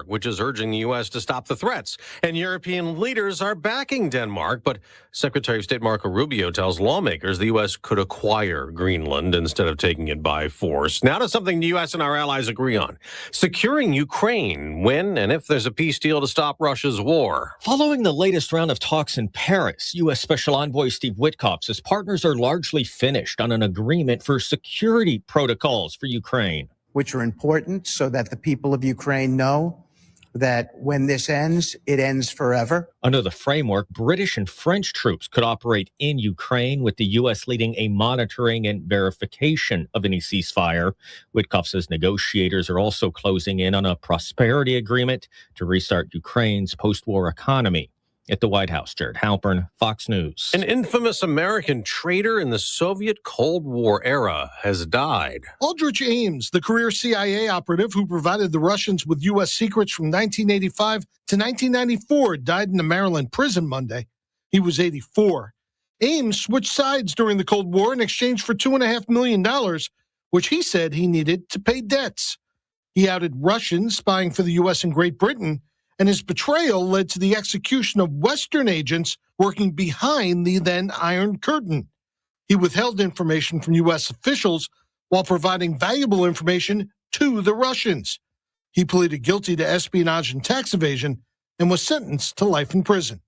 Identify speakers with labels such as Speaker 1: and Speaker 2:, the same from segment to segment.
Speaker 1: which is urging the U.S. to stop the threats. And European leaders are backing Denmark. But Secretary of State Marco Rubio tells lawmakers the U.S. could acquire Greenland instead of taking it by force. Now to something the U.S. and our allies agree on. Securing Ukraine when and if there's a peace deal to stop Russia's war.
Speaker 2: Following the latest round of talks in Paris, U.S. Special Envoy Steve Witkoff says partners are largely finished on an agreement for security protocols for Ukraine,
Speaker 3: which are important so that the people of Ukraine know that when this ends, it ends forever.
Speaker 2: Under the framework, British and French troops could operate in Ukraine, with the U.S. leading a monitoring and verification of any ceasefire. Witkoff says negotiators are also closing in on a prosperity agreement to restart Ukraine's post-war economy. At the White House, Jared Halpern, Fox News.
Speaker 1: An infamous American traitor in the Soviet Cold War era has died.
Speaker 4: Aldrich Ames, the career CIA operative who provided the Russians with U.S. secrets from 1985 to 1994, died in a Maryland prison Monday. He was 84. Ames switched sides during the Cold War in exchange for $2.5 million, which he said he needed to pay debts. He outed Russians spying for the U.S. and Great Britain, and his betrayal led to the execution of Western agents working behind the then Iron Curtain. He withheld information from U.S. officials while providing valuable information to the Russians. He pleaded guilty to espionage and tax evasion and was sentenced to life in prison.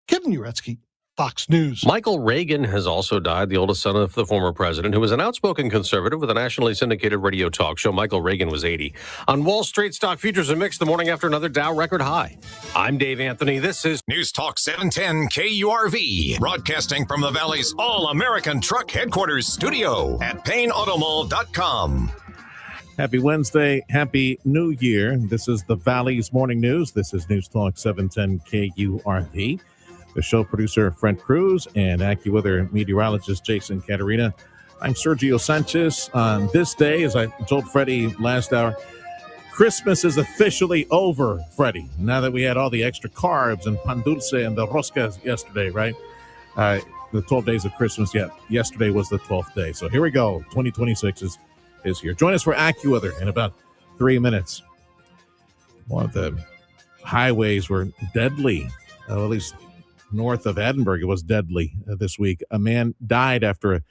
Speaker 4: Kevin Uretsky, Fox News.
Speaker 1: Michael Reagan has also died, the oldest son of the former president, who was an outspoken conservative with a nationally syndicated radio talk show. Michael Reagan was 80. On Wall Street, stock futures are mixed the morning after another Dow record high. I'm Dave Anthony. This is
Speaker 5: News Talk 710 KURV, broadcasting from the Valley's all-American truck headquarters studio at PayneAutomall.com.
Speaker 6: Happy Wednesday. Happy New Year. This is the Valley's Morning News. This is News Talk 710 KURV. The show producer, Fred Cruz, and AccuWeather meteorologist, Jason Caterina. I'm Sergio Sanchez. On this day, as I told Freddie last hour, Christmas is officially over, Freddie. Now that we had all the extra carbs and pan dulce and the roscas yesterday, right? The 12 days of Christmas, yesterday was the 12th day. So here we go. 2026 is here. Join us for AccuWeather in about 3 minutes. One of the highways were deadly, at least north of Edinburgh. It was deadly this week. A man died after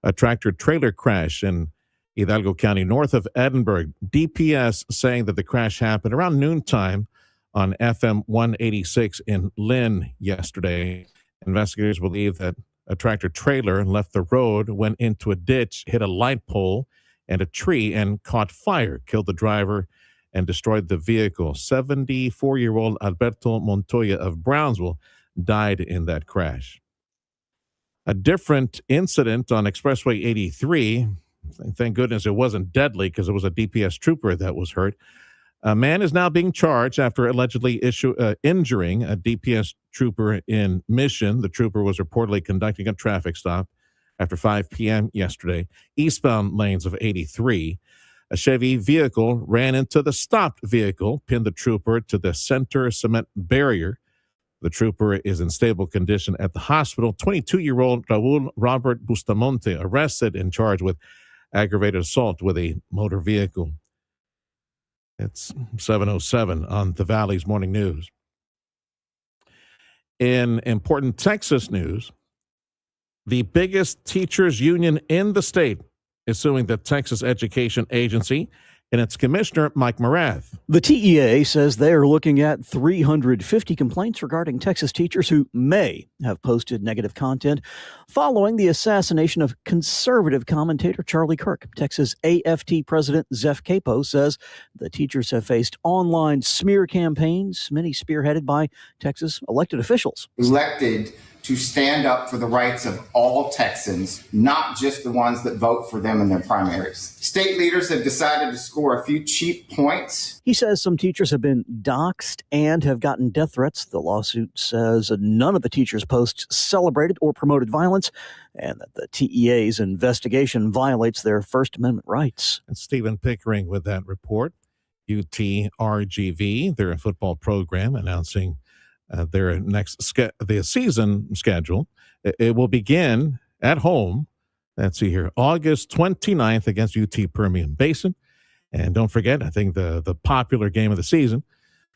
Speaker 6: a tractor-trailer crash in Hidalgo County, north of Edinburgh. DPS saying that the crash happened around noontime on FM 186 in Lynn yesterday. Investigators believe that a tractor-trailer left the road, went into a ditch, hit a light pole and a tree, and caught fire, killed the driver, and destroyed the vehicle. 74-year-old Alberto Montoya of Brownsville died in that crash. A different incident on Expressway 83. Thank goodness it wasn't deadly, because it was a DPS trooper that was hurt. A man is now being charged after allegedly injuring a DPS trooper in Mission. The trooper was reportedly conducting a traffic stop after 5 p.m. yesterday, eastbound lanes of 83. A Chevy vehicle ran into the stopped vehicle, pinned the trooper to the center cement barrier. The trooper is in stable condition at the hospital. 22-year-old Raul Robert Bustamonte arrested and charged with aggravated assault with a motor vehicle. It's 7:07 on the Valley's Morning News. In important Texas news, the biggest teachers union in the state is suing the Texas Education Agency and its commissioner, Mike Morath.
Speaker 7: The TEA says they are looking at 350 complaints regarding Texas teachers who may have posted negative content following the assassination of conservative commentator Charlie Kirk. Texas AFT President Zeph Capo says the teachers have faced online smear campaigns, many spearheaded by Texas elected officials.
Speaker 8: Elected to stand up for the rights of all Texans, not just the ones that vote for them in their primaries. State leaders have decided to score a few cheap points.
Speaker 7: He says some teachers have been doxxed and have gotten death threats. The lawsuit says none of the teachers' posts celebrated or promoted violence, and that the TEA's investigation violates their First Amendment rights.
Speaker 6: And Stephen Pickering with that report. UT RGV, their football program, announcing their the season schedule. It will begin at home. Let's see here, August 29th against UT Permian Basin, And don't forget, I think the popular game of the season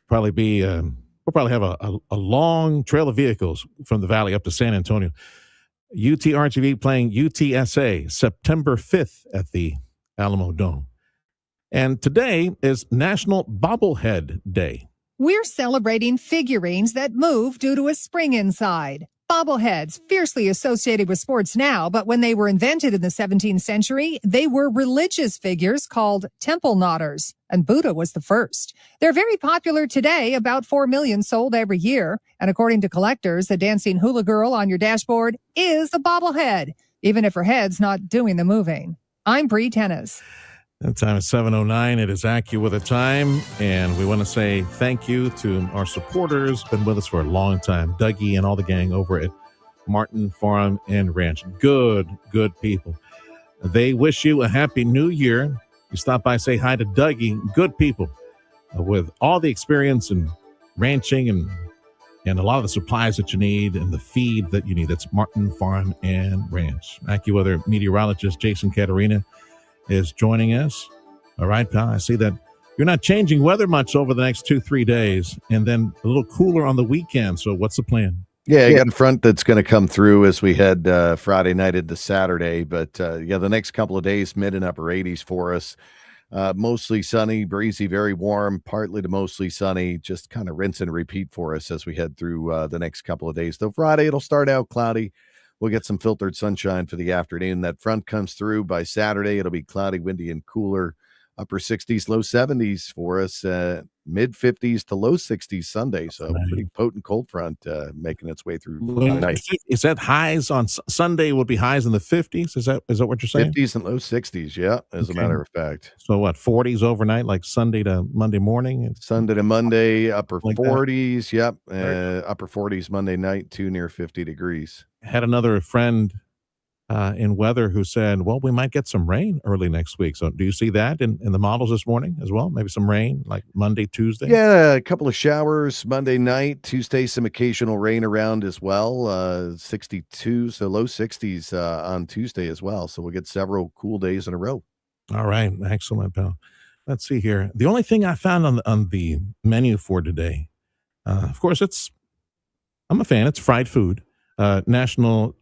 Speaker 6: probably be we'll probably have a long trail of vehicles from the Valley up to San Antonio. UTRGV playing UTSA September 5th at the Alamo Dome. And today is National Bobblehead Day.
Speaker 9: We're celebrating figurines that move due to a spring inside. Bobbleheads, fiercely associated with sports now, but when they were invented in the 17th century, they were religious figures called temple knotters, and Buddha was the first. They're very popular today, about 4 million sold every year, and according to collectors, the dancing hula girl on your dashboard is the bobblehead, even if her head's not doing the moving. I'm Bree Tennis.
Speaker 6: The time is 7:09. It is AccuWeather time, and we want to say thank you to our supporters. Been with us for a long time, Dougie and all the gang over at Martin Farm and Ranch. Good people. They wish you a happy new year. You stop by, say hi to Dougie. Good people with all the experience in ranching and a lot of the supplies that you need and the feed that you need. That's Martin Farm and Ranch. AccuWeather meteorologist Jason Caterina is joining us. All right, pal, I see that you're not changing weather much over the next 2-3 days, and then a little cooler on the weekend. So what's the plan?
Speaker 10: Yeah, you got a front that's going to come through as we head Friday night into Saturday. But, the next couple of days, mid and upper 80s for us. Mostly sunny, breezy, very warm, partly to mostly sunny, just kind of rinse and repeat for us as we head through the next couple of days. Though Friday, it'll start out cloudy. We'll get some filtered sunshine for the afternoon. That front comes through by Saturday. It'll be cloudy, windy, and cooler. Upper 60s, low 70s for us. Mid 50s to low 60s Sunday. So pretty potent cold front making its way through tonight.
Speaker 6: Is that highs on Sunday will be highs in the 50s? Is that what you're saying?
Speaker 10: 50s and low 60s, yeah, as a matter of fact.
Speaker 6: So what, 40s overnight, like Sunday to Monday morning?
Speaker 10: Sunday to Monday, upper
Speaker 6: like
Speaker 10: 40s, yep. Upper 40s Monday night, too near 50 degrees.
Speaker 6: Had another friend in weather who said, well, we might get some rain early next week. So do you see that in the models this morning as well? Maybe some rain like Monday, Tuesday?
Speaker 10: Yeah, a couple of showers Monday night. Tuesday, some occasional rain around as well. 62, so low 60s on Tuesday as well. So we'll get several cool days in a row.
Speaker 6: All right. Excellent, pal. Let's see here. The only thing I found on the menu for today, of course, I'm a fan. It's fried food. National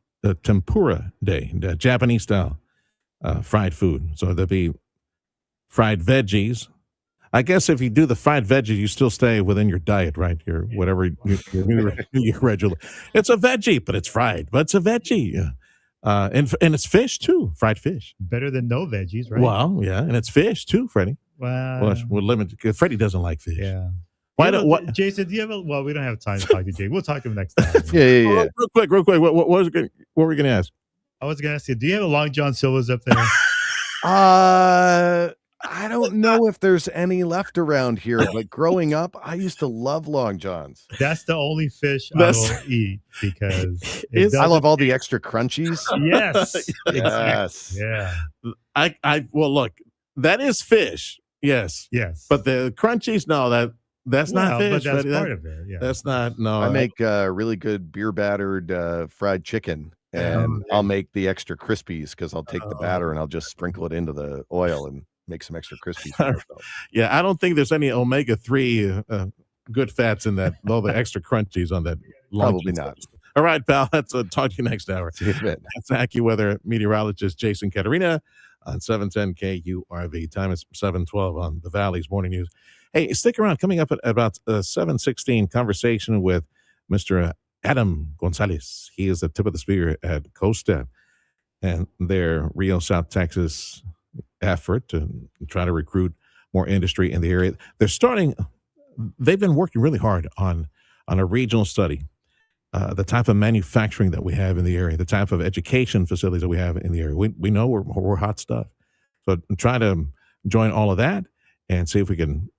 Speaker 6: Tempura Day, Japanese style fried food. So there'll be fried veggies. I guess if you do the fried veggies, you still stay within your diet, right? Your whatever your regular. It's a veggie, but it's fried. But it's a veggie. And it's fish too, fried fish.
Speaker 11: Better than no veggies, right?
Speaker 6: Well, yeah, and it's fish too, Freddie.
Speaker 11: Wow.
Speaker 6: Well, we're limited because Freddie doesn't like fish.
Speaker 11: Yeah.
Speaker 6: Why don't what?
Speaker 11: Jason, do you have well, we don't have time to talk to Jay. We'll talk to him next time.
Speaker 10: Yeah.
Speaker 6: Real quick. What were we going to ask?
Speaker 11: I was going to ask you, do you have a Long John Silver's up there?
Speaker 10: I don't know if there's any left around here, but growing up, I used to love Long Johns.
Speaker 11: That's the only fish I will eat because
Speaker 10: I love all the extra crunchies.
Speaker 11: Yes.
Speaker 10: Yes.
Speaker 11: Yeah.
Speaker 6: Well, look, that is fish. Yes. But the crunchies, no, that's not fish.
Speaker 11: But that's part of it. Yeah.
Speaker 6: That's not. No,
Speaker 10: I make really good beer battered fried chicken, and I'll make the extra crispies because I'll take the batter and I'll just sprinkle it into the oil and make some extra crispies for myself.
Speaker 6: Yeah, I don't think there's any omega-3 good fats in that. All the extra crunchies on that.
Speaker 10: Probably not.
Speaker 6: All right, pal. Let's talk to you next hour.
Speaker 10: See you in a bit.
Speaker 6: That's AccuWeather meteorologist Jason Caterina on 710 KURV. Time is 7:12 on the Valley's Morning News. Hey, stick around. Coming up at about 7:16, conversation with Mr. Adam Gonzalez. He is the tip of the spear at Costa and their Rio, South Texas effort to try to recruit more industry in the area. They've been working really hard on a regional study, the type of manufacturing that we have in the area, the type of education facilities that we have in the area. We know we're hot stuff. So try to join all of that and see if we can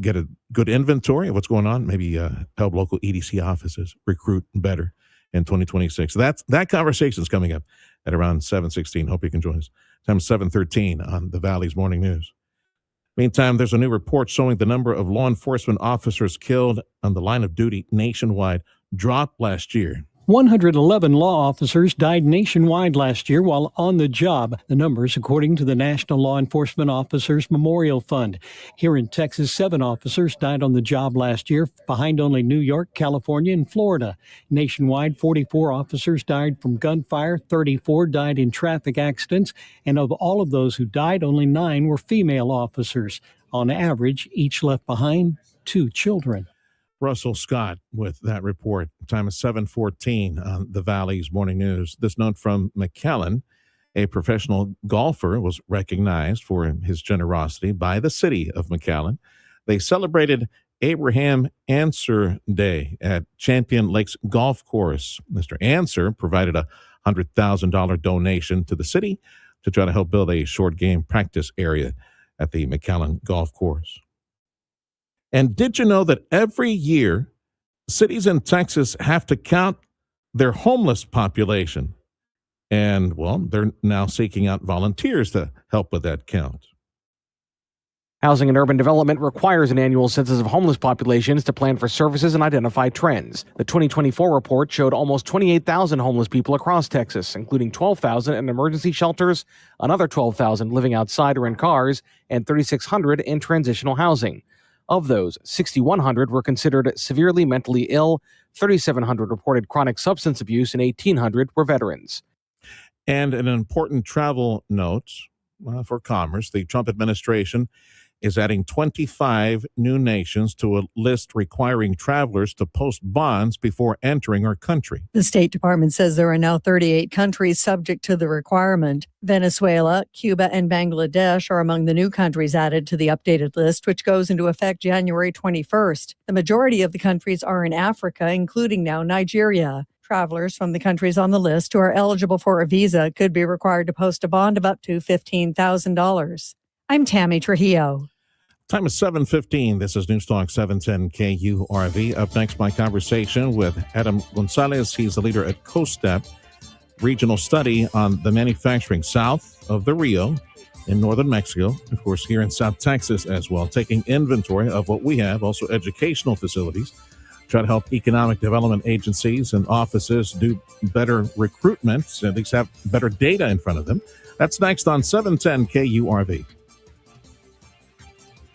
Speaker 6: get a good inventory of what's going on, maybe help local EDC offices recruit better in 2026. So that conversation is coming up at around 7:16. Hope you can join us. Time 7:13 on the Valley's Morning News. Meantime, there's a new report showing the number of law enforcement officers killed on the line of duty nationwide dropped last year.
Speaker 12: 111 law officers died nationwide last year while on the job. The numbers according to the National Law Enforcement Officers Memorial Fund. Here in Texas, 7 officers died on the job last year, behind only New York, California, and Florida. Nationwide, 44 officers died from gunfire, 34 died in traffic accidents, and of all of those who died, only 9 were female officers. On average, each left behind 2 children.
Speaker 6: Russell Scott with that report. Time is 7:14 on the Valley's Morning News. This note from McAllen. A professional golfer was recognized for his generosity by the city of McAllen. They celebrated Abraham Answer Day at Champion Lakes Golf Course. Mr. Answer provided a $100,000 donation to the city to try to help build a short game practice area at the McAllen Golf Course. And did you know that every year, cities in Texas have to count their homeless population? And, well, they're now seeking out volunteers to help with that count.
Speaker 13: Housing and Urban Development requires an annual census of homeless populations to plan for services and identify trends. The 2024 report showed almost 28,000 homeless people across Texas, including 12,000 in emergency shelters, another 12,000 living outside or in cars, and 3,600 in transitional housing. Of those, 6,100 were considered severely mentally ill, 3,700 reported chronic substance abuse, and 1,800 were veterans.
Speaker 6: And an important travel note for commerce. The Trump administration is adding 25 new nations to a list requiring travelers to post bonds before entering our country.
Speaker 14: The State Department says there are now 38 countries subject to the requirement. Venezuela, Cuba, and Bangladesh are among the new countries added to the updated list, which goes into effect January 21st. The majority of the countries are in Africa, including now Nigeria. Travelers from the countries on the list who are eligible for a visa could be required to post a bond of up to $15,000. I'm Tammy Trujillo.
Speaker 6: Time is 7:15. This is News Talk 710 KURV. Up next, my conversation with Adam Gonzalez. He's the leader at COSTEP, regional study on the manufacturing south of the Rio in northern Mexico, of course, here in South Texas as well, taking inventory of what we have, also educational facilities, try to help economic development agencies and offices do better recruitment, at least have better data in front of them. That's next on 710 KURV.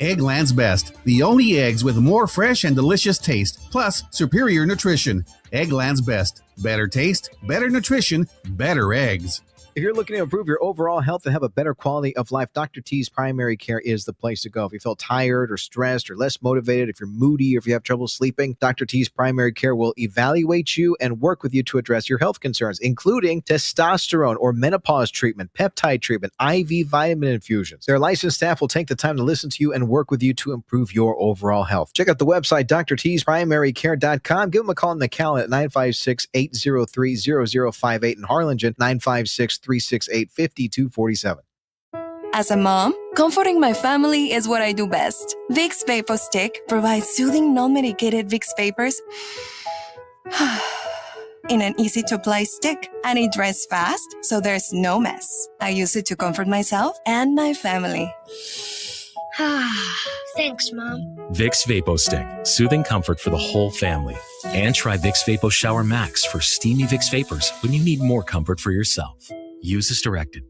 Speaker 15: Eggland's Best, the only eggs with more fresh and delicious taste, plus superior nutrition. Eggland's Best, better taste, better nutrition, better eggs.
Speaker 16: If you're looking to improve your overall health and have a better quality of life, Dr. T's Primary Care is the place to go. If you feel tired or stressed or less motivated, if you're moody or if you have trouble sleeping, Dr. T's Primary Care will evaluate you and work with you to address your health concerns, including testosterone or menopause treatment, peptide treatment, IV vitamin infusions. Their licensed staff will take the time to listen to you and work with you to improve your overall health. Check out the website, drtsprimarycare.com. Give them a call in McAllen at 956-803-0058 in Harlingen, 956-368-5247.
Speaker 17: As a mom, comforting my family is what I do best. Vicks Vapor Stick provides soothing, non-medicated Vicks vapors in an easy-to-apply stick, and it dries fast, so there's no mess. I use it to comfort myself and my family.
Speaker 18: Thanks, Mom.
Speaker 19: Vicks Vapo Stick, soothing comfort for the whole family. And try Vicks Vapo Shower Max for steamy Vicks Vapors when you need more comfort for yourself. Use as directed.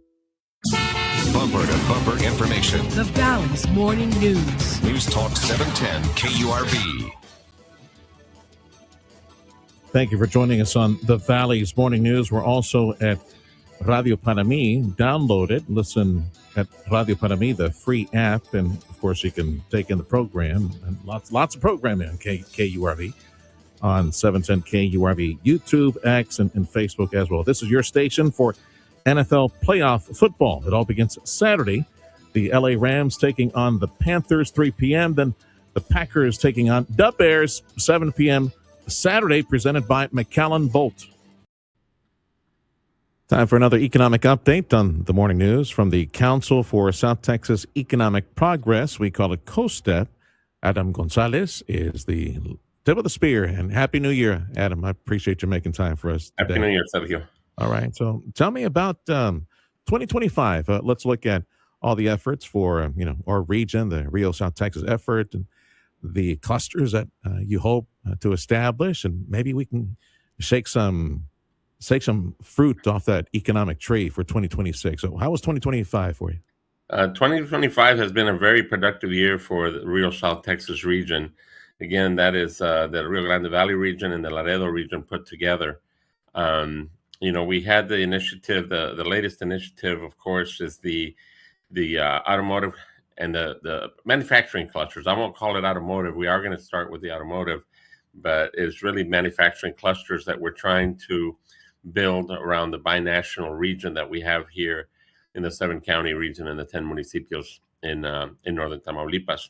Speaker 5: Bumper to bumper information.
Speaker 20: The Valley's Morning News.
Speaker 5: News Talk 710 KURV.
Speaker 6: Thank you for joining us on the Valley's Morning News. We're also at Radio Para Mi. Download it. Listen at Radio Para Mi, the free app. And, of course, you can take in the program. And lots of programming on KURV on 710 KURV, YouTube, X, and Facebook as well. This is your station for NFL playoff football. It all begins Saturday. The LA Rams taking on the Panthers, 3 p.m. Then the Packers taking on the Bears, 7 p.m. Saturday, presented by McAllen Bolt. Time for another economic update on the morning news from the Council for South Texas Economic Progress. We call it COSTEP. Adam Gonzalez is the tip of the spear, and Happy New Year, Adam. I appreciate you making time for us today.
Speaker 21: Happy New Year, Sergio.
Speaker 6: All right, so tell me about 2025. Let's look at all the efforts for our region, the Rio South Texas effort, and the clusters that you hope to establish, and maybe we can shake some fruit off that economic tree for 2026. So how was 2025 for you?
Speaker 18: 2025 has been a very productive year for the Rio South Texas region. Again, that is the Rio Grande Valley region and the Laredo region put together. We had the initiative, the latest initiative, of course, is the automotive and the manufacturing clusters. I won't call it automotive. We are going to start with the automotive, but it's really manufacturing clusters that we're trying to build around the binational region that we have here in the 7-county region and the 10 municipios in northern Tamaulipas.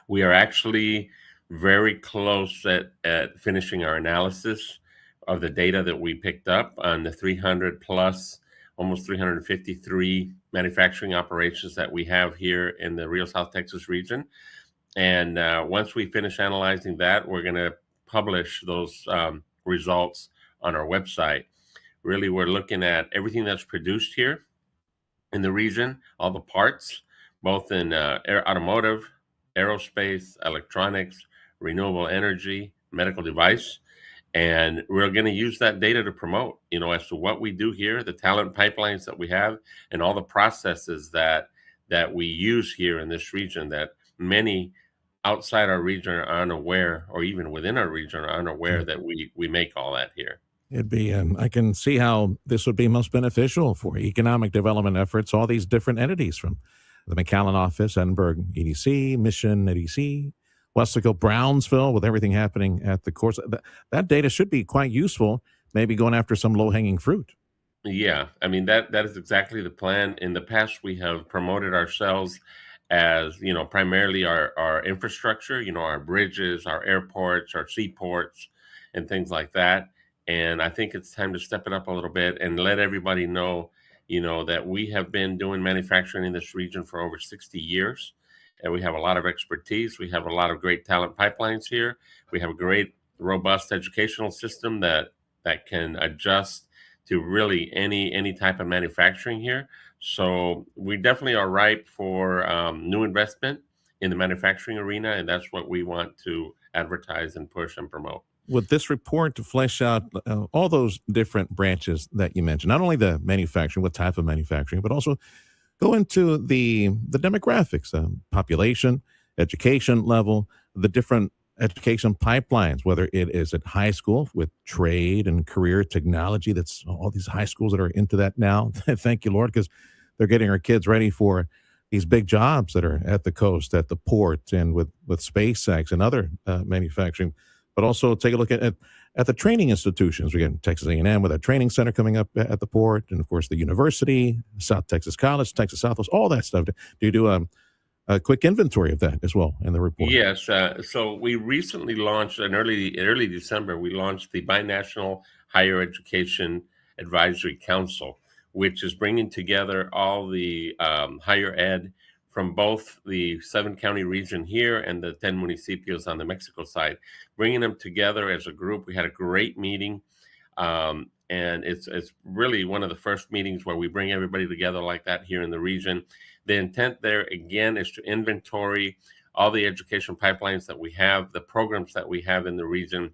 Speaker 18: We are actually very close at finishing our analysis of the data that we picked up on the 300 plus, almost 353 manufacturing operations that we have here in the Rio South Texas region. And once we finish analyzing that, we're going to publish those results on our website. Really, we're looking at everything that's produced here in the region, all the parts, both in automotive, aerospace, electronics, renewable energy, medical device. And we're going to use that data to promote, as to what we do here, the talent pipelines that we have, and all the processes that we use here in this region that many outside our region are unaware, or even within our region are unaware that we make all that here.
Speaker 6: It'd be, I can see how this would be most beneficial for economic development efforts, all these different entities from the McAllen office, Edinburgh EDC, Mission EDC, Wesco, Brownsville, with everything happening at the course. That data should be quite useful, maybe going after some low-hanging fruit.
Speaker 18: Yeah, I mean, that is exactly the plan. In the past, we have promoted ourselves as, primarily our infrastructure, our bridges, our airports, our seaports, and things like that. And I think it's time to step it up a little bit and let everybody know, that we have been doing manufacturing in this region for over 60 years. And we have a lot of expertise. We have a lot of great talent pipelines here. We have a great, robust educational system that can adjust to really any type of manufacturing here. So we definitely are ripe for new investment in the manufacturing arena. And that's what we want to advertise and push and promote.
Speaker 6: With this report to flesh out all those different branches that you mentioned, not only the manufacturing, what type of manufacturing, but also go into the demographics, population, education level, the different education pipelines, whether it is at high school with trade and career technology. That's all these high schools that are into that now. Thank you, Lord, because they're getting our kids ready for these big jobs that are at the coast, at the port, and with SpaceX and other manufacturing. But also take a look at the training institutions. We got Texas A&M with a training center coming up at the port, and of course the university, South Texas College, Texas Southwest, all that stuff. Do you do a quick inventory of that as well in the report?
Speaker 18: Yes. So we recently launched in early December. We launched the Binational Higher Education Advisory Council, which is bringing together all the higher ed from both the 7-county region here and the 10 municipios on the Mexico side, bringing them together as a group. We had a great meeting, and it's really one of the first meetings where we bring everybody together like that here in the region. The intent there, again, is to inventory all the education pipelines that we have, the programs that we have in the region,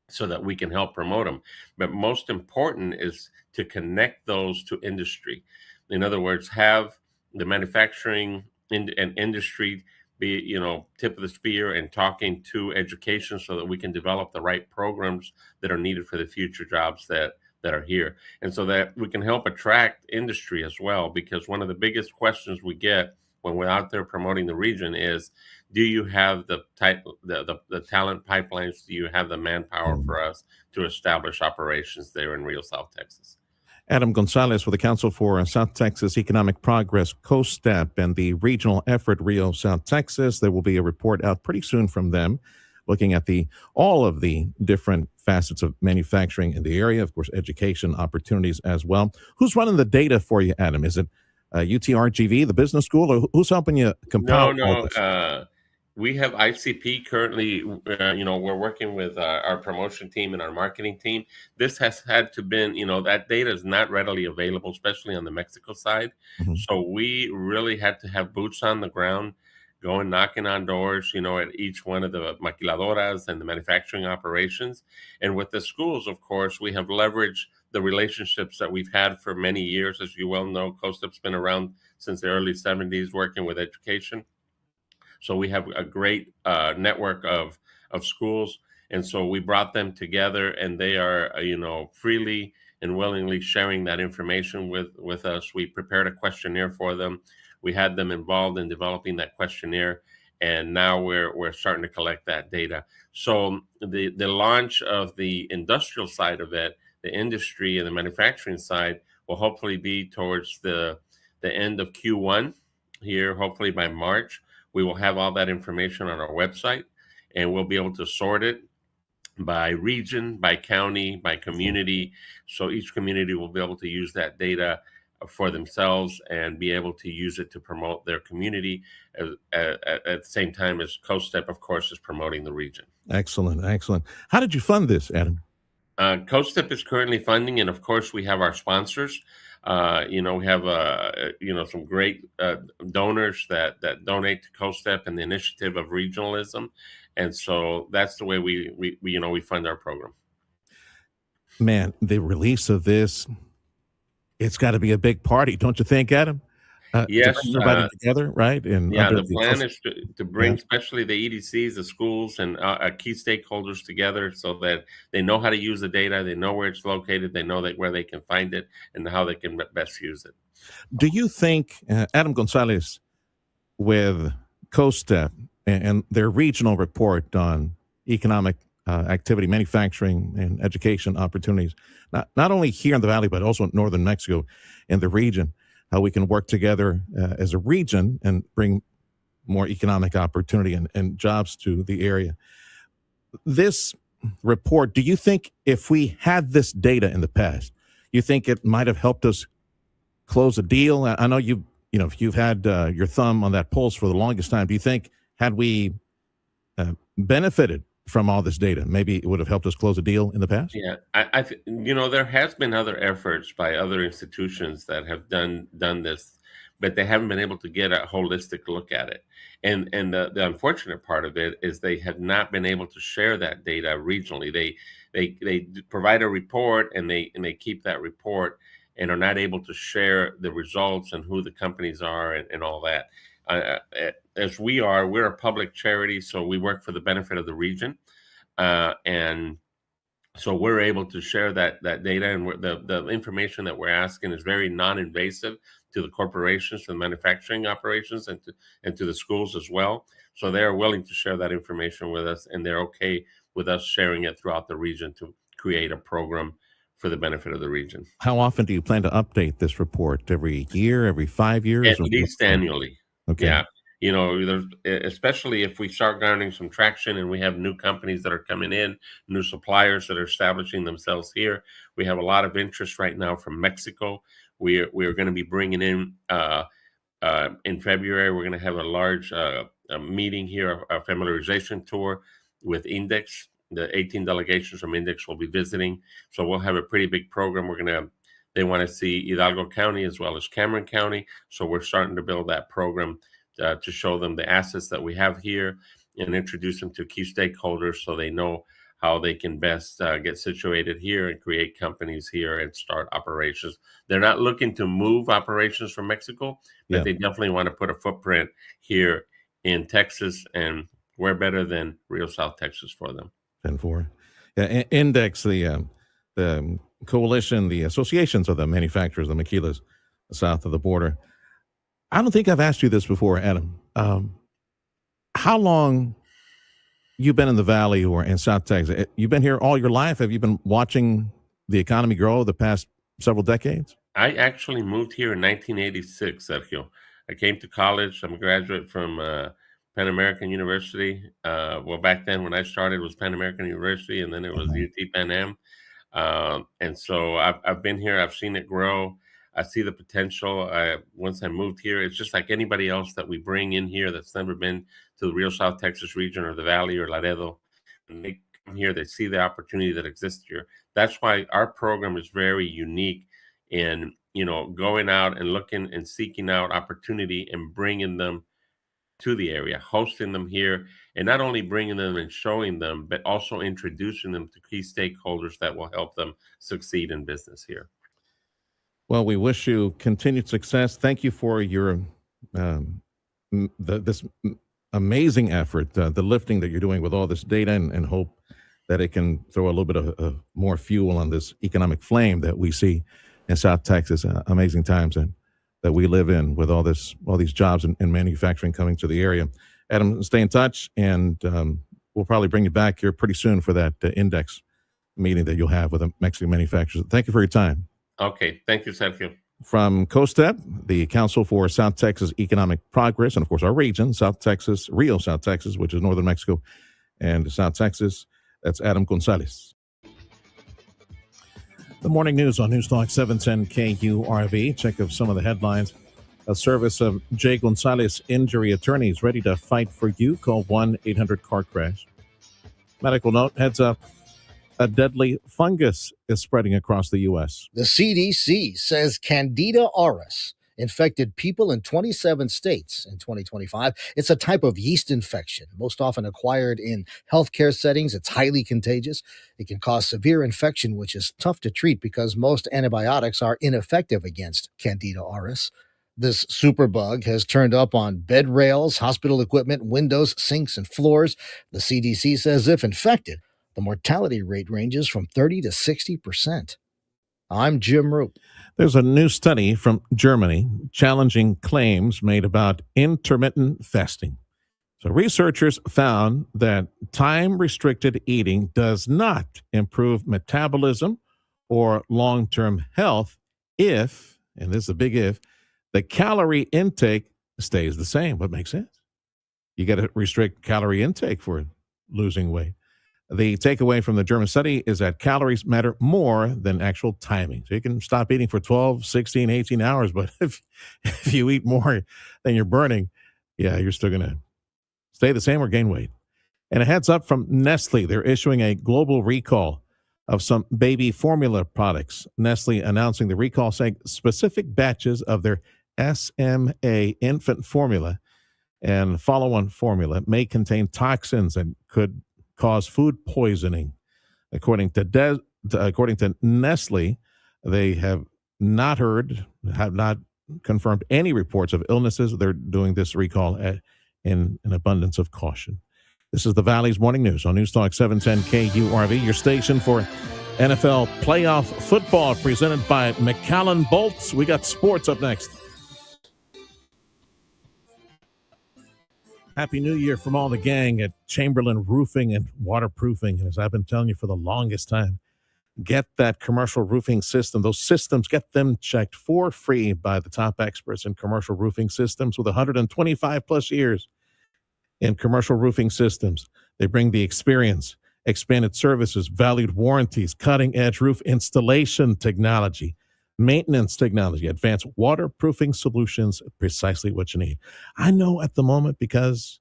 Speaker 18: so that we can help promote them. But most important is to connect those to industry. In other words, have the manufacturing and industry be, tip of the spear and talking to education so that we can develop the right programs that are needed for the future jobs that are here. And so that we can help attract industry as well, because one of the biggest questions we get when we're out there promoting the region is, do you have the talent pipelines? Do you have the manpower for us to establish operations there in Rio South Texas?
Speaker 6: Adam Gonzalez with the Council for South Texas Economic Progress, COSTEP, and the regional effort Rio South Texas. There will be a report out pretty soon from them looking at all of the different facets of manufacturing in the area, of course, education opportunities as well. Who's running the data for you, Adam? Is it UTRGV, the business school, or who's helping you compile all this?
Speaker 18: We have ICP currently. We're working with our promotion team and our marketing team. This has had to been, that data is not readily available, especially on the Mexico side. Mm-hmm. So we really had to have boots on the ground going knocking on doors, at each one of the maquiladoras and the manufacturing operations. And with the schools, of course, we have leveraged the relationships that we've had for many years. As you well know, COSTEP's been around since the early 70s working with education. So we have a great network of schools. And so we brought them together, and they are, freely and willingly sharing that information with us. We prepared a questionnaire for them. We had them involved in developing that questionnaire, and now we're starting to collect that data. So the launch of the industrial side of it, the industry and the manufacturing side, will hopefully be towards the end of Q1 here, hopefully by March. We will have all that information on our website, and we'll be able to sort it by region, by county, by community. So each community will be able to use that data for themselves and be able to use it to promote their community at the same time as COSTEP, of course, is promoting the region.
Speaker 6: Excellent, excellent. How did you fund this, Adam?
Speaker 18: COSTEP is currently funding, and of course, we have our sponsors. We have some great donors that donate to COSTEP and the initiative of regionalism, and so that's the way we fund our program.
Speaker 6: Man, the release of this, it's got to be a big party, don't you think, Adam?
Speaker 18: Yes,
Speaker 6: to bring everybody together, right? And
Speaker 18: the plan is to bring especially the EDCs, the schools, and key stakeholders together so that they know how to use the data, they know where it's located, they know where they can find it, and how they can best use it.
Speaker 6: Do you think, Adam Gonzalez, with COSTEP and their regional report on economic activity, manufacturing, and education opportunities, not only here in the Valley, but also in northern Mexico and the region, how we can work together as a region and bring more economic opportunity and jobs to the area. This report, do you think if we had this data in the past, you think it might have helped us close a deal? I know you've had your thumb on that pulse for the longest time. Do you think had we benefited from all this data, maybe it would have helped us close a deal in the past?
Speaker 18: Yeah, there has been other efforts by other institutions that have done this, but they haven't been able to get a holistic look at it. And the unfortunate part of it is they have not been able to share that data regionally. They provide a report and they keep that report and are not able to share the results and who the companies are and all that. As we're a public charity, so we work for the benefit of the region, and so we're able to share that data, and the information that we're asking is very non-invasive to the corporations and manufacturing operations and to the schools as well. So they're willing to share that information with us, and they're okay with us sharing it throughout the region to create a program for the benefit of the region.
Speaker 6: How often do you plan to update this report? Every year, every 5 years?
Speaker 18: At least annually.
Speaker 6: Okay.
Speaker 18: Yeah. There's, especially if we start garnering some traction and we have new companies that are coming in, new suppliers that are establishing themselves here. We have a lot of interest right now from Mexico. We're going to be bringing in February, we're going to have a large meeting here, a familiarization tour with Index. The 18 delegations from Index will be visiting. So we'll have a pretty big program. They want to see Hidalgo County as well as Cameron County. So we're starting to build that program to show them the assets that we have here and introduce them to key stakeholders so they know how they can best get situated here and create companies here and start operations. They're not looking to move operations from Mexico, but they definitely want to put a footprint here in Texas, and we're better than Rio South Texas for them.
Speaker 6: 10-4. Yeah, Index, the coalition, the associations of the manufacturers, the maquilas south of the border. I don't think I've asked you this before, Adam. How long you've been in the Valley or in South Texas? You've been here all your life? Have you been watching the economy grow the past several decades?
Speaker 18: I actually moved here in 1986, Sergio. I came to college. I'm a graduate from Pan American University. Well, back then when I started, it was Pan American University, and then it was UT Pan Am. And so I've been here. I've seen it grow. I see the potential. Once I moved here, it's just like anybody else that we bring in here that's never been to the Rio South Texas region or the Valley or Laredo. And they come here, they see the opportunity that exists here. That's why our program is very unique in, going out and looking and seeking out opportunity and bringing them to the area, hosting them here, and not only bringing them and showing them, but also introducing them to key stakeholders that will help them succeed in business here.
Speaker 6: Well, we wish you continued success. Thank you for your this amazing effort, the lifting that you're doing with all this data, and hope that it can throw a little bit of more fuel on this economic flame that we see in South Texas. Amazing times that we live in with all these jobs and manufacturing coming to the area. Adam, stay in touch, and we'll probably bring you back here pretty soon for that index meeting that you'll have with the Mexican manufacturers. Thank you for your time.
Speaker 18: Okay. Thank you, Sergio.
Speaker 6: From COSTEP, the Council for South Texas Economic Progress, and of course our region, South Texas, Rio, South Texas, which is northern Mexico, and South Texas, that's Adam Gonzalez. The morning news on Newstalk 710 KURV. Check of some of the headlines. A service of Jay Gonzalez injury attorneys ready to fight for you. Call 1-800-CAR-CRASH. Medical note, heads up. A deadly fungus is spreading across the U.S.
Speaker 21: The CDC says Candida auris infected people in 27 states in 2025. It's a type of yeast infection, most often acquired in healthcare settings. It's highly contagious. It can cause severe infection, which is tough to treat because most antibiotics are ineffective against Candida auris. This superbug has turned up on bed rails, hospital equipment, windows, sinks, and floors. The CDC says if infected, the mortality rate ranges from 30 to 60%. I'm Jim Roop.
Speaker 6: There's a new study from Germany challenging claims made about intermittent fasting. So researchers found that time-restricted eating does not improve metabolism or long-term health if, and this is a big if, the calorie intake stays the same. What makes sense? You got to restrict calorie intake for losing weight. The takeaway from the German study is that calories matter more than actual timing. So you can stop eating for 12, 16, 18 hours, but if you eat more than you're burning, you're still going to stay the same or gain weight. And a heads up from Nestle. They're issuing a global recall of some baby formula products. Nestle announcing the recall, saying specific batches of their SMA infant formula and follow-on formula may contain toxins and could cause food poisoning. According to Nestle, they have not confirmed any reports of illnesses. They're doing this recall in an abundance of caution. This is the Valley's Morning News on Newstalk 710 KURV, your station for NFL playoff football, presented by McAllen Bolts. We got sports up next. Happy New Year from all the gang at Chamberlain Roofing and Waterproofing. And as I've been telling you for the longest time, get that commercial roofing system. Those systems, get them checked for free by the top experts in commercial roofing systems with 125 plus years in commercial roofing systems. They bring the experience, expanded services, valued warranties, cutting-edge roof installation technology, maintenance technology, advanced waterproofing solutions, precisely what you need. I know at the moment because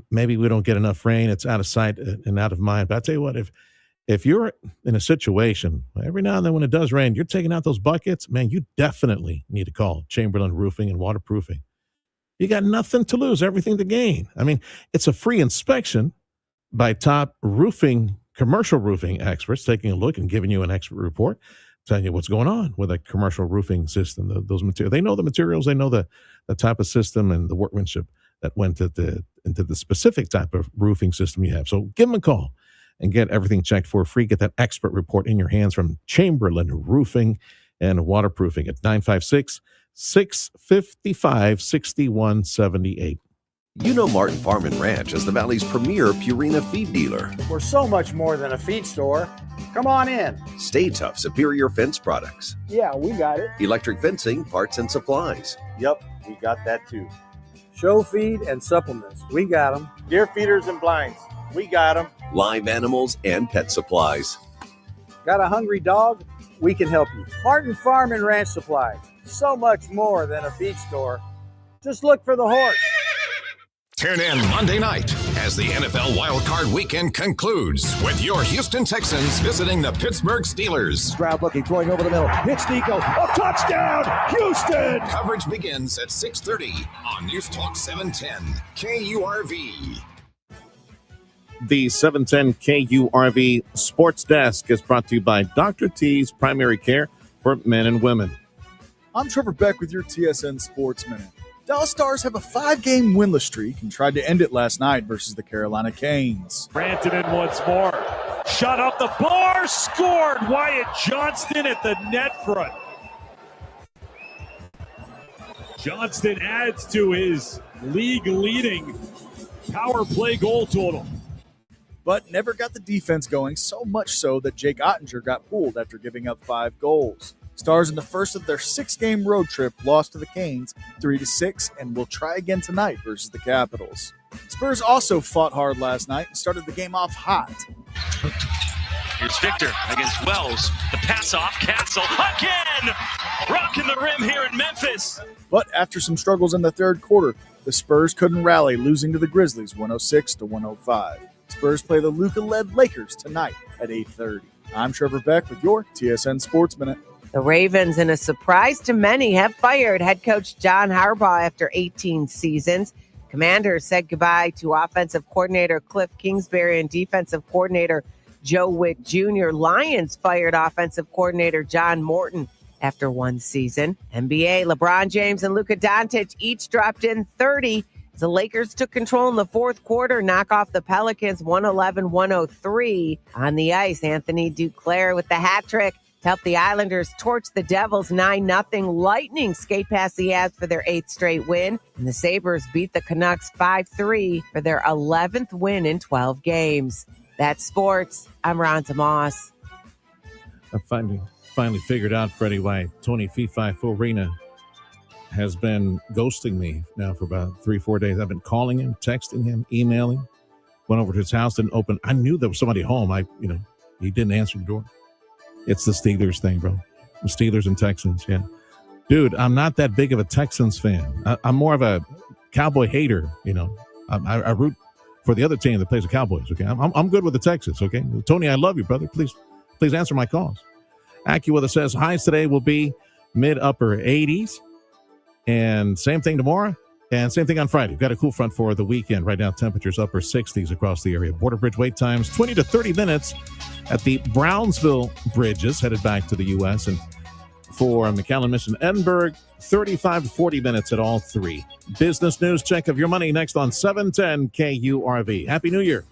Speaker 6: maybe we don't get enough rain, it's out of sight and out of mind. But I tell you what, if you're in a situation, every now and then when it does rain, you're taking out those buckets, man, you definitely need to call Chamberlain Roofing and Waterproofing. You got nothing to lose, everything to gain. I mean, it's a free inspection by top commercial roofing experts, taking a look and giving you an expert report, telling you what's going on with a commercial roofing system. Those materials, they know the materials, they know the type of system and the workmanship that went into the specific type of roofing system you have. So give them a call and get everything checked for free. Get that expert report in your hands from Chamberlain Roofing and Waterproofing at 956-655-6178.
Speaker 22: You know Martin Farm and Ranch as the Valley's premier Purina feed dealer.
Speaker 23: We're so much more than a feed store. Come on in.
Speaker 22: Stay Tough Superior Fence Products.
Speaker 23: Yeah, we got it.
Speaker 22: Electric fencing, parts and supplies.
Speaker 23: Yep, we got that too. Show feed and supplements. We got them. Deer feeders and blinds. We got them.
Speaker 22: Live animals and pet supplies.
Speaker 23: Got a hungry dog? We can help you. Martin Farm and Ranch Supply. So much more than a feed store. Just look for the horse.
Speaker 5: Tune in Monday night as the NFL wildcard weekend concludes with your Houston Texans visiting the Pittsburgh Steelers.
Speaker 2: Stroud looking, throwing over the middle. Hits Nico. A touchdown, Houston!
Speaker 5: Coverage begins at 6:30 on News Talk 710 KURV.
Speaker 6: The 710 KURV Sports Desk is brought to you by Dr. T's Primary Care for Men and Women.
Speaker 3: I'm Trevor Beck with your TSN Sports Minute. Dallas Stars have a 5-game winless streak and tried to end it last night versus the Carolina Canes.
Speaker 4: Branton once more. Shot up the bar, scored. Wyatt Johnston at the net front. Johnston adds to his league-leading power play goal total.
Speaker 3: But never got the defense going, so much so that Jake Ottinger got pulled after giving up 5 goals. Stars in the first of their 6-game road trip lost to the Canes 3-6 and will try again tonight versus the Capitals. Spurs also fought hard last night and started the game off hot.
Speaker 4: Here's Victor against Wells. The pass off, Castle again! Rocking the rim here in Memphis.
Speaker 3: But after some struggles in the third quarter, the Spurs couldn't rally, losing to the Grizzlies 106-105. Spurs play the Luka-led Lakers tonight at 8:30. I'm Trevor Beck with your TSN Sports Minute.
Speaker 24: The Ravens, in a surprise to many, have fired head coach John Harbaugh after 18 seasons. Commanders said goodbye to offensive coordinator Cliff Kingsbury and defensive coordinator Joe Witt Jr. Lions fired offensive coordinator John Morton after 1 season. NBA, LeBron James and Luka Doncic each dropped in 30. The Lakers took control in the fourth quarter, knock off the Pelicans 111-103. On the ice, Anthony Duclair with the hat trick to help the Islanders torch the Devils 9-0. Lightning skate past the Avs for their 8th straight win. And the Sabres beat the Canucks 5-3 for their 11th win in 12 games. That's sports. I'm Ron Tomas.
Speaker 6: I finally figured out, Freddie, why Tony Fifi Forina has been ghosting me now for about 3-4 days. I've been calling him, texting him, emailing. Went over to his house, didn't open. I knew there was somebody home. He didn't answer the door. It's the Steelers thing, bro. The Steelers and Texans, yeah. Dude, I'm not that big of a Texans fan. I'm more of a Cowboy hater, I root for the other team that plays the Cowboys, okay? I'm good with the Texans, okay? Tony, I love you, brother. Please answer my calls. AccuWeather says highs today will be mid-upper 80s. And same thing tomorrow, and same thing on Friday. We've got a cool front for the weekend. Right now, temperatures upper 60s across the area. Border Bridge wait times 20 to 30 minutes at the Brownsville bridges, headed back to the U.S. And for McAllen, Mission, Edinburgh, 35 to 40 minutes at all 3. Business news check of your money next on 710 KURV. Happy New Year.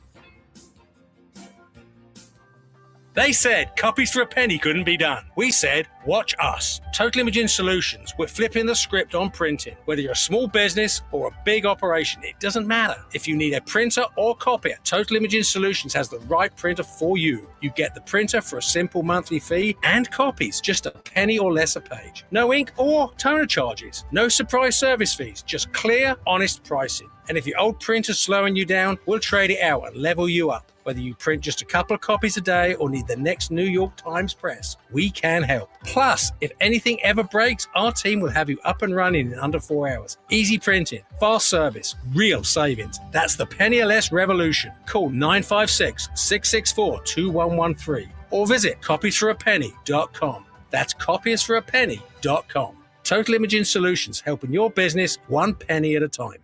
Speaker 4: They said copies for a penny couldn't be done. We said, watch us. Total Imaging Solutions. We're flipping the script on printing. Whether you're a small business or a big operation, it doesn't matter. If you need a printer or copier, Total Imaging Solutions has the right printer for you. You get the printer for a simple monthly fee and copies, just a penny or less a page. No ink or toner charges. No surprise service fees, just clear, honest pricing. And if your old printer's slowing you down, we'll trade it out and level you up. Whether you print just a couple of copies a day or need the next New York Times press, we can help. Plus, if anything ever breaks, our team will have you up and running in under 4 hours. Easy printing, fast service, real savings. That's the penny or less revolution. Call 956-664-2113 or visit copiesforapenny.com. That's copiesforapenny.com. Total Imaging Solutions, helping your business 1 penny at a time.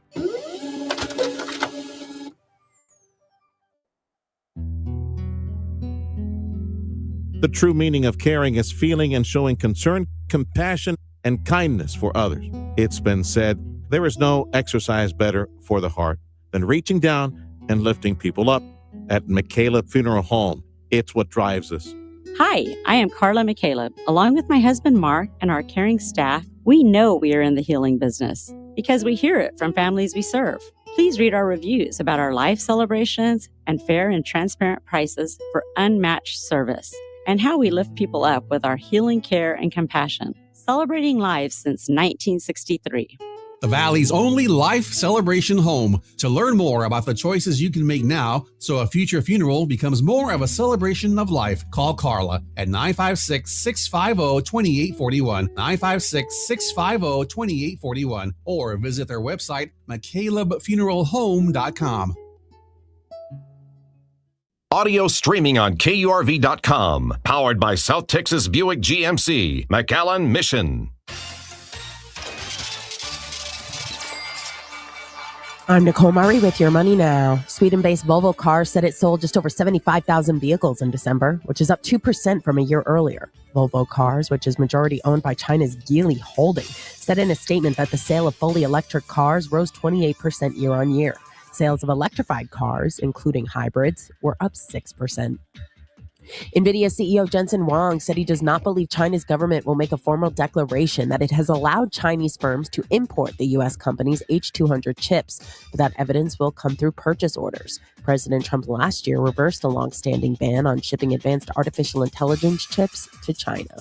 Speaker 6: The true meaning of caring is feeling and showing concern, compassion, and kindness for others. It's been said, there is no exercise better for the heart than reaching down and lifting people up. At McCaleb Funeral Home, it's what drives us.
Speaker 25: Hi, I am Carla McCaleb. Along with my husband Mark and our caring staff, we know we are in the healing business because we hear it from families we serve. Please read our reviews about our life celebrations and fair and transparent prices for unmatched service, and how we lift people up with our healing care and compassion, celebrating lives since 1963.
Speaker 15: The Valley's only life celebration home. To learn more about the choices you can make now so a future funeral becomes more of a celebration of life, call Carla at 956-650-2841, 956-650-2841, or visit their website, McCalebfuneralhome.com.
Speaker 5: Audio streaming on KURV.com. Powered by South Texas Buick GMC, McAllen Mission.
Speaker 1: I'm Nicole Murray with Your Money Now. Sweden-based Volvo Cars said it sold just over 75,000 vehicles in December, which is up 2% from a year earlier. Volvo Cars, which is majority owned by China's Geely Holding, said in a statement that the sale of fully electric cars rose 28% year on year. Sales of electrified cars, including hybrids, were up 6%. NVIDIA CEO Jensen Huang said he does not believe China's government will make a formal declaration that it has allowed Chinese firms to import the U.S. company's H200 chips, but that evidence will come through purchase orders. President Trump last year reversed a long-standing ban on shipping advanced artificial intelligence chips to China.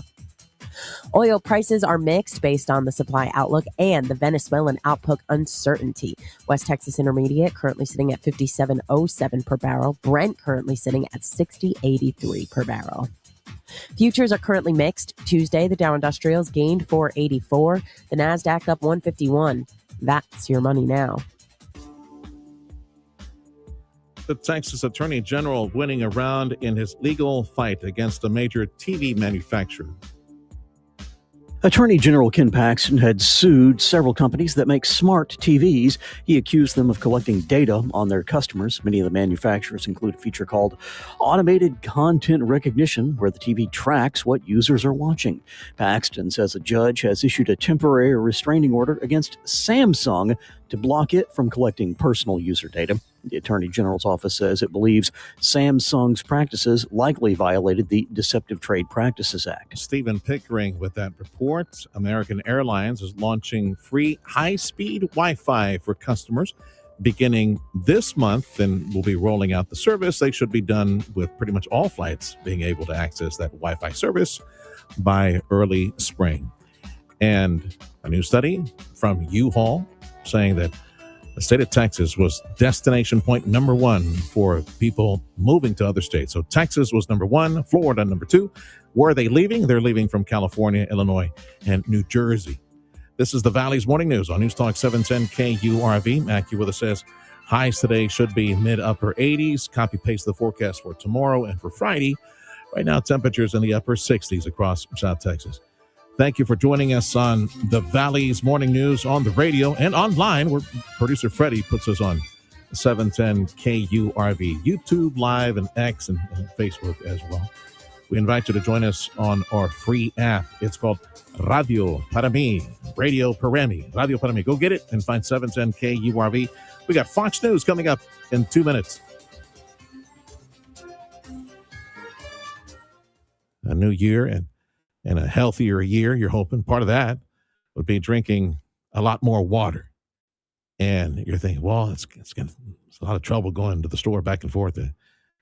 Speaker 1: Oil prices are mixed based on the supply outlook and the Venezuelan output uncertainty. West Texas Intermediate currently sitting at $57.07 per barrel. Brent currently sitting at $60.83 per barrel. Futures are currently mixed. Tuesday, the Dow Industrials gained 484. The NASDAQ up 151. That's Your Money Now.
Speaker 6: The Texas Attorney General winning a round in his legal fight against a major TV manufacturer.
Speaker 7: Attorney General Ken Paxton had sued several companies that make smart TVs. He accused them of collecting data on their customers. Many of the manufacturers include a feature called Automated Content Recognition, where the TV tracks what users are watching. Paxton says a judge has issued a temporary restraining order against Samsung to block it from collecting personal user data. The Attorney General's office says it believes Samsung's practices likely violated the Deceptive Trade Practices Act.
Speaker 6: Stephen Pickering with that report. American Airlines is launching free high-speed Wi-Fi for customers beginning this month, and will be rolling out the service. They should be done with pretty much all flights being able to access that Wi-Fi service by early spring. And a new study from U-Haul saying that the state of Texas was destination point number one for people moving to other states. So Texas was number one, Florida number two. Where are they leaving? They're leaving from California, Illinois, and New Jersey. This is the Valley's Morning News on News Talk 710 KURV. AccuWeather says highs today should be mid-upper 80s. Copy-paste the forecast for tomorrow and for Friday. Right now, temperatures in the upper 60s across South Texas. Thank you for joining us on the Valley's Morning News on the radio and online, where producer Freddie puts us on 710 KURV, YouTube Live, and X, and Facebook as well. We invite you to join us on our free app. It's called Radio Para Mi, Radio Para Mi, Radio Para Mi. Go get it and find 710 KURV. We got Fox News coming up in 2 minutes. A new year and a healthier year, you're hoping. Part of that would be drinking a lot more water. And you're thinking, well, it's a lot of trouble going to the store back and forth to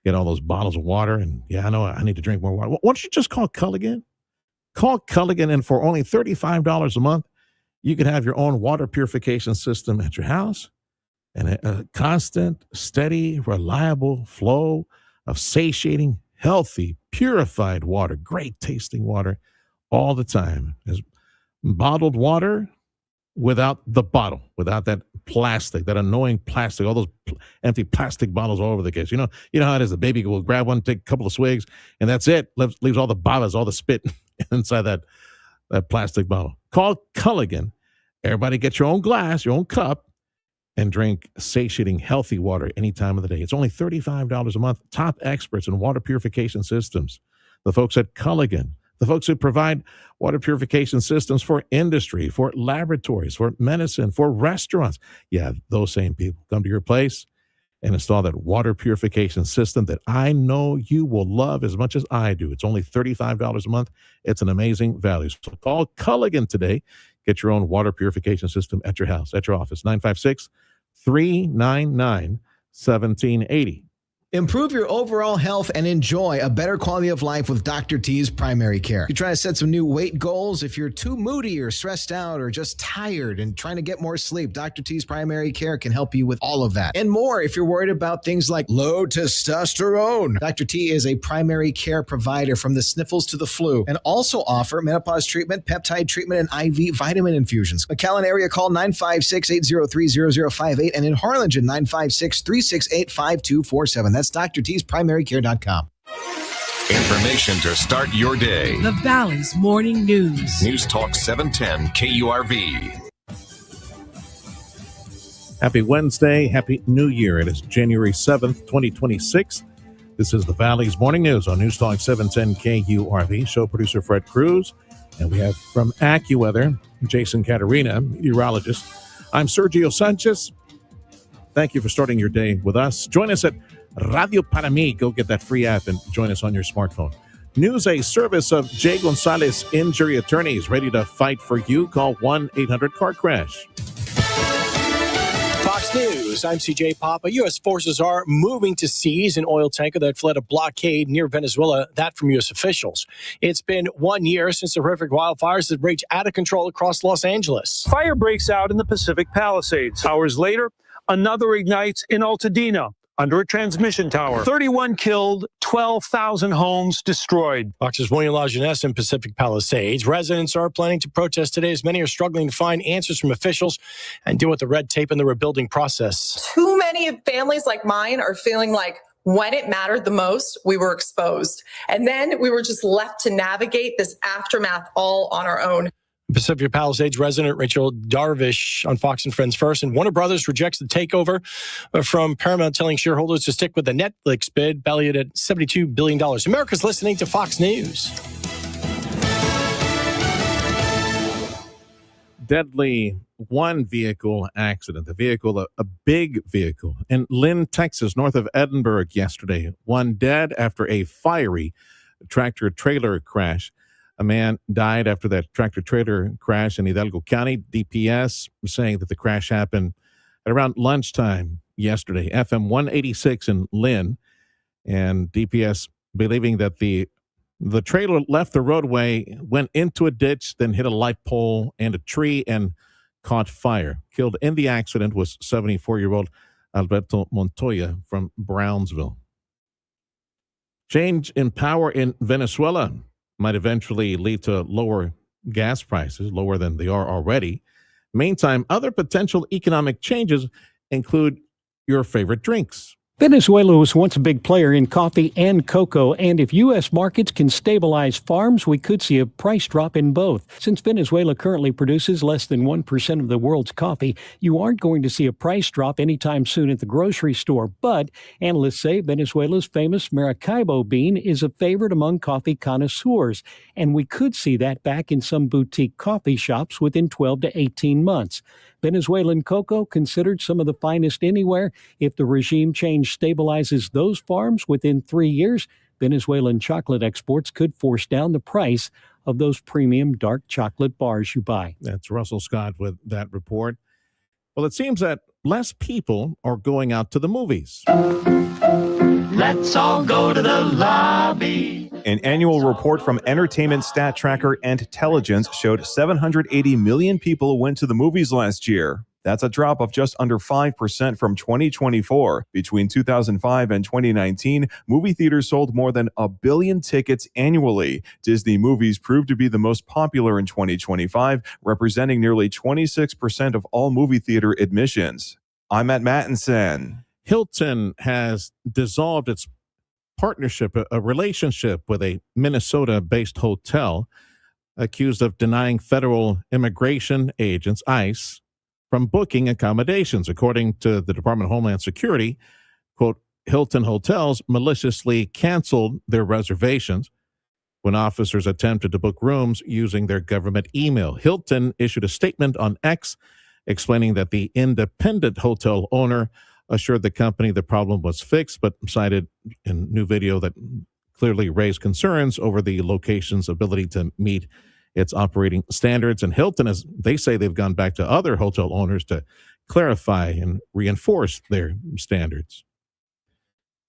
Speaker 6: get all those bottles of water. And yeah, I know I need to drink more water. Why don't you just call Culligan? Call Culligan, and for only $35 a month, you can have your own water purification system at your house, and a constant, steady, reliable flow of satiating, healthy, purified water, great tasting water all the time. Is bottled water without the bottle, without that plastic, that annoying plastic, all those empty plastic bottles all over the case. You know how it is. The baby will grab one, take a couple of swigs, and that's it. Leaves all the bottles, all the spit inside that plastic bottle. Call Culligan. Everybody get your own glass, your own cup, and drink satiating, healthy water any time of the day. It's only $35 a month. Top experts in water purification systems. The folks at Culligan, the folks who provide water purification systems for industry, for laboratories, for medicine, for restaurants. Yeah, those same people come to your place and install that water purification system that I know you will love as much as I do. It's only $35 a month. It's an amazing value. So call Culligan today. Get your own water purification system at your house, at your office. 956-399-1780.
Speaker 16: Improve your overall health and enjoy a better quality of life with Dr. T's Primary Care. You're trying to set some new weight goals. If you're too moody or stressed out or just tired and trying to get more sleep, Dr. T's Primary Care can help you with all of that and more. If you're worried about things like low testosterone, Dr. T is a primary care provider from the sniffles to the flu, and also offer menopause treatment, peptide treatment, and IV vitamin infusions. McAllen area, call 956-803-0058, and in Harlingen, 956-368-5247. That's drtsprimarycare.com.
Speaker 5: Information to start your day.
Speaker 20: The Valley's Morning News.
Speaker 5: News Talk 710 KURV.
Speaker 6: Happy Wednesday. Happy New Year. It is January 7th, 2026. This is the Valley's Morning News on News Talk 710 KURV. Show producer Fred Cruz. And we have from AccuWeather, Jason Caterina, meteorologist. I'm Sergio Sanchez. Thank you for starting your day with us. Join us at Radio Para Mi. Go get that free app and join us on your smartphone. News, a service of Jay Gonzalez Injury Attorneys, ready to fight for you. Call 1-800-CAR-CRASH.
Speaker 8: Fox News, I'm CJ Papa. U.S. forces are moving to seize an oil tanker that fled a blockade near Venezuela, that from U.S. officials. It's been 1 year since the horrific wildfires that raged out of control across Los Angeles.
Speaker 9: Fire breaks out in the Pacific Palisades. Hours later, another ignites in Altadena under a transmission tower. 31 killed, 12,000 homes destroyed.
Speaker 8: Fox's William LaJeunesse in Pacific Palisades. Residents are planning to protest today as many are struggling to find answers from officials and deal with the red tape in the rebuilding process.
Speaker 10: Too many families like mine are feeling like when it mattered the most, we were exposed. And then we were just left to navigate this aftermath all on our own.
Speaker 8: Pacific Palisades resident Rachel Darvish on Fox and Friends First. And Warner Brothers rejects the takeover from Paramount, telling shareholders to stick with the Netflix bid, valued at $72 billion. America's listening to Fox News.
Speaker 6: Deadly one vehicle accident, a big vehicle in Lynn, Texas, north of Edinburgh yesterday. One dead after a fiery tractor-trailer crash. A man died after that tractor-trailer crash in Hidalgo County. DPS saying that the crash happened at around lunchtime yesterday. FM 186 in Lynn. And DPS believing that the trailer left the roadway, went into a ditch, then hit a light pole and a tree and caught fire. Killed in the accident was 74-year-old Alberto Montoya from Brownsville. Change in power in Venezuela might eventually lead to lower gas prices, lower than they are already. Meantime, other potential economic changes include your favorite drinks.
Speaker 11: Venezuela was once a big player in coffee and cocoa, and if U.S. markets can stabilize farms, we could see a price drop in both. Since Venezuela currently produces less than 1% of the world's coffee, you aren't going to see a price drop anytime soon at the grocery store. But analysts say Venezuela's famous Maracaibo bean is a favorite among coffee connoisseurs, and we could see that back in some boutique coffee shops within 12 to 18 months. Venezuelan cocoa considered some of the finest anywhere. If the regime change stabilizes those farms within 3 years, Venezuelan chocolate exports could force down the price of those premium dark chocolate bars you buy.
Speaker 6: That's Russell Scott with that report. Well, it seems that less people are going out to the movies.
Speaker 12: Let's all go to the lobby.
Speaker 26: An annual report from Entertainment Stat Tracker and Intelligence showed 780 million people went to the movies last year. That's a drop of just under 5% from 2024. Between 2005 and 2019, movie theaters sold more than 1 billion tickets annually. Disney movies proved to be the most popular in 2025, representing nearly 26% of all movie theater admissions. I'm Matt Mattinson.
Speaker 6: Hilton has dissolved its partnership, a relationship with a Minnesota-based hotel accused of denying federal immigration agents, ICE, from booking accommodations. According to the Department of Homeland Security, quote, Hilton hotels maliciously canceled their reservations when officers attempted to book rooms using their government email. Hilton issued a statement on X explaining that the independent hotel owner assured the company the problem was fixed, but cited a new video that clearly raised concerns over the location's ability to meet its operating standards. And Hilton, as they say, they've gone back to other hotel owners to clarify and reinforce their standards.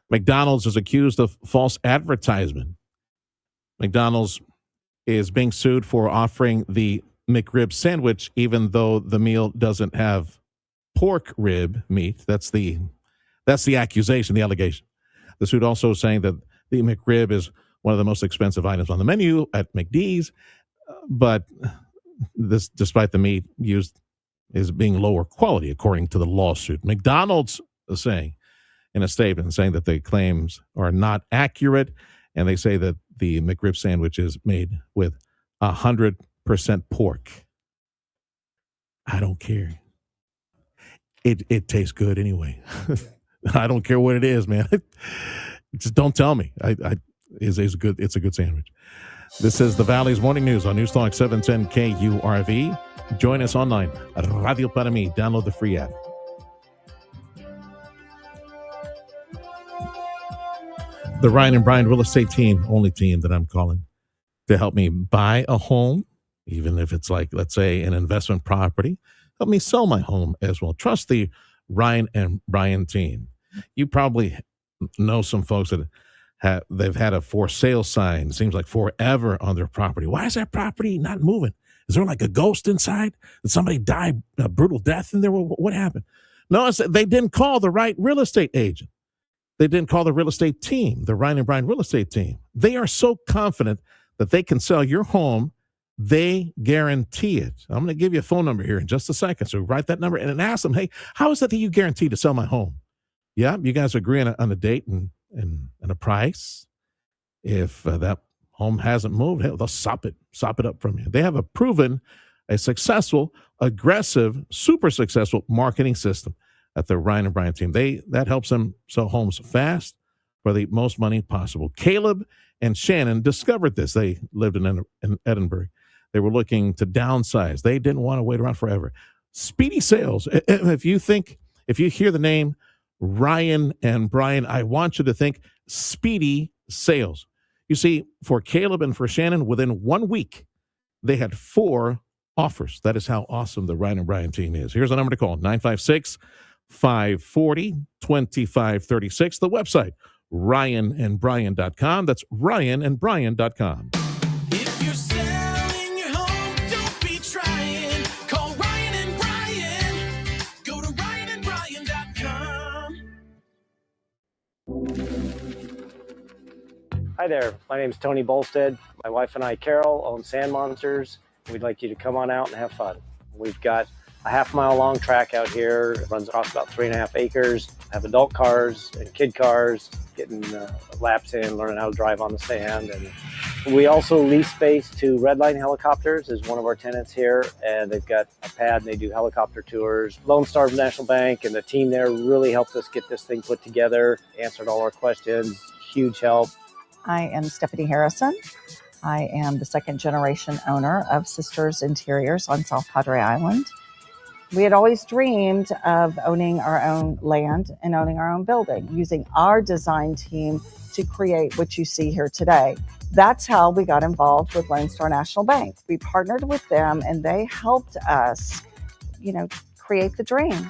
Speaker 6: McDonald's is accused of false advertisement. McDonald's is being sued for offering the McRib sandwich, even though the meal doesn't have pork rib meat. That's the accusation, the allegation. The suit also saying that the McRib is one of the most expensive items on the menu at McD's, but this, despite the meat used, is being lower quality, according to the lawsuit. McDonald's is saying in a statement saying that the claims are not accurate, and they say that the McRib sandwich is made with 100% pork. I don't care. It tastes good anyway. I don't care what it is, man. Just don't tell me. It's a good sandwich. This is the Valley's Morning News on News Talk 710 KURV. Join us online at Radio Para Mi. Download the free app. The Ryan and Brian real estate team, only team that I'm calling to help me buy a home, even if it's like, let's say, an investment property. Help me sell my home as well. Trust the Ryan and Brian team. You probably know some folks that they've had a for sale sign, it seems like forever, on their property. Why is that property not moving? Is there like a ghost inside? Did somebody die a brutal death in there? What happened? No, they didn't call the right real estate agent. They didn't call the real estate team, the Ryan and Brian real estate team. They are so confident that they can sell your home. They guarantee it. I'm going to give you a phone number here in just a second. So write that number and then ask them, hey, how is it that you guarantee to sell my home? Yeah, you guys agree on a date and a price. If that home hasn't moved, they'll sop it up from you. They have a successful, aggressive, super successful marketing system at the Ryan and Brian team. That helps them sell homes fast for the most money possible. Caleb and Shannon discovered this. They lived in Edinburgh. They were looking to downsize. They didn't want to wait around forever. Speedy sales. If you hear the name Ryan and Brian, I want you to think speedy sales. You see, for Caleb and for Shannon, within 1 week, they had 4 offers. That is how awesome the Ryan and Brian team is. Here's a number to call, 956-540-2536. The website, ryanandbrian.com. That's ryanandbrian.com.
Speaker 12: If you're selling your home, don't be trying. Call Ryan and Brian. Go to ryanandbrian.com.
Speaker 13: Hi there. My name is Tony Bolstead. My wife and I, Carol, own Sand Monsters. We'd like you to come on out and have fun. We've got a half-mile-long track out here. It runs across about 3.5 acres. Have adult cars and kid cars, getting laps in, learning how to drive on the sand. And we also lease space to Redline Helicopters is one of our tenants here, and they've got a pad and they do helicopter tours. Lone Star National Bank and the team there really helped us get this thing put together, answered all our questions, huge help.
Speaker 14: I am Stephanie Harrison. I am the second generation owner of Sisters Interiors on South Padre Island. We had always dreamed of owning our own land and owning our own building, using our design team to create what you see here today. That's how we got involved with Lone Star National Bank. We partnered with them and they helped us, create the dream.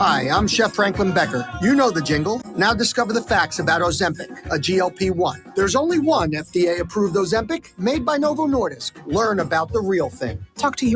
Speaker 17: Hi, I'm Chef Franklin Becker. You know the jingle. Now discover the facts about Ozempic, a GLP-1. There's only one FDA-approved Ozempic made by Novo Nordisk. Learn about the real thing.
Speaker 18: Talk to your